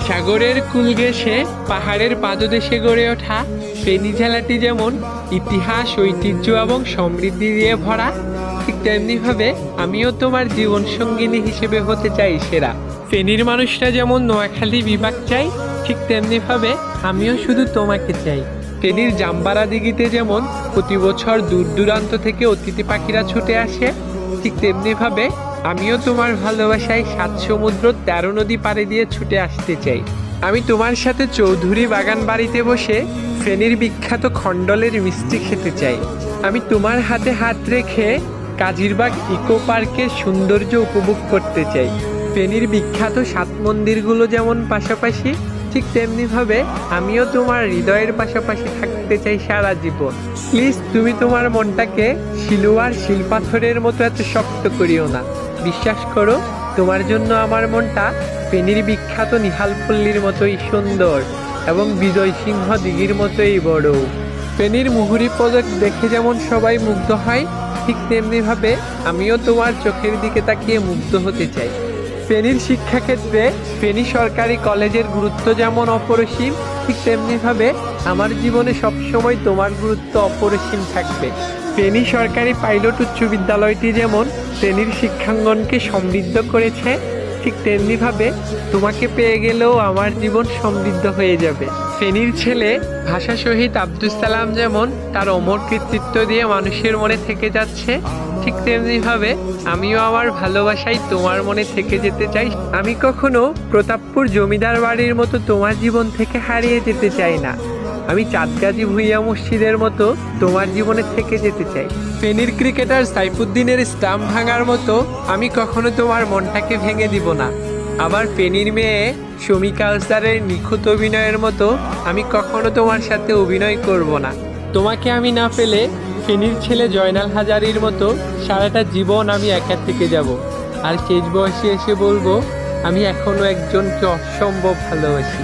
সাগরের কূল ঘেঁষে পাহাড়ের পাদদেশে গড়ে ওঠা ফেনী জেলাটি যেমন ইতিহাস, ঐতিহ্য এবং সমৃদ্ধি দিয়ে ভরা, ঠিক তেমনিভাবে আমিও তোমার জীবন সঙ্গিনী হিসেবে হতে চাই সেরা। ফেনীর মানুষরা যেমন নোয়াখালী বিভাগ চাই, ঠিক তেমনিভাবে আমিও শুধু তোমাকে চাই। ফেনীর জাম্বারা দিঘিতে যেমন প্রতি বছর দূর দূরান্ত থেকে অতিথি পাখিরা ছুটে আসে, ঠিক তেমনিভাবে আমিও তোমার ভালোবাসায় ৭ সমুদ্র ১৩ নদী পাড়ি দিয়ে ছুটে আসতে চাই। আমি তোমার সাথে চৌধুরী বাগান বাড়িতে বসে ফেনীর বিখ্যাত খণ্ডলের মিষ্টি খেতে চাই। আমি তোমার হাতে হাত রেখে কাজিরবাগ ইকো পার্কের সৌন্দর্য উপভোগ করতে চাই। ফেনীর বিখ্যাত ৭ মন্দিরগুলো যেমন পাশাপাশি, ঠিক তেমনিভাবে আমিও তোমার হৃদয়ের পাশাপাশি থাকতে চাই সারা জীবন। প্লিজ তুমি তোমার মনটাকে শিলুয়ার শিলপাথরের মতো এত শক্ত করিও না। বিশ্বাস করো, তোমার জন্য আমার মনটা ফেনীর বিখ্যাত নিহালপল্লীর মতোই সুন্দর এবং বিজয় সিংহ দিঘির মতোই বড়। ফেনীর মুহুরী প্রজেক্ট দেখে যেমন সবাই মুগ্ধ হয়, ঠিক তেমনিভাবে আমিও তোমার চোখের দিকে তাকিয়ে মুগ্ধ হতে চাই। ফেনীর শিক্ষাক্ষেত্রে ফেনী সরকারি কলেজের গুরুত্ব যেমন অপরিসীম, ঠিক তেমনিভাবে আমার জীবনে সবসময় তোমার গুরুত্ব অপরিসীম থাকবে। ফেনী সরকারি পাইলট উচ্চ বিদ্যালয়টি যেমন ফেনীর শিক্ষাঙ্গনকে সমৃদ্ধ করেছে, ঠিক তেমনিভাবে তোমাকে পেয়ে গেলেও আমার জীবন সমৃদ্ধ হয়ে যাবে। ফেনীর ছেলে ভাষা শহীদ আব্দুল সালাম যেমন তার অমর কৃতিত্ব দিয়ে মানুষের মনে থেকে যাচ্ছে, ঠিক তেমনিভাবে আমিও আমার ভালোবাসায় তোমার মনে থেকে যেতে চাই। আমি কখনো প্রতাপপুর জমিদার বাড়ির মতো তোমার জীবন থেকে হারিয়ে যেতে চাই না। আমি চাঁদগাজী ভুইয়া মসজিদের মতো তোমার জীবনে থেকে যেতে চাই। ফেনীর ক্রিকেটার সাইফুদ্দিনের স্টাম্প ভাঙার মতো আমি কখনো তোমার মনটাকে ভেঙে দিব না। আবার ফেনীর মেয়ে শমিকা আলসারের নিখুঁত অভিনয়ের মতো আমি কখনো তোমার সাথে অভিনয় করব না। তোমাকে আমি না পেলে ফেনীর ছেলে জয়নাল হাজারীর মতো সারাটা জীবন আমি একা থেকে যাব, আর শেষ বয়সে এসে বলবো আমি এখনো একজনকে অসম্ভব ভালোবাসি।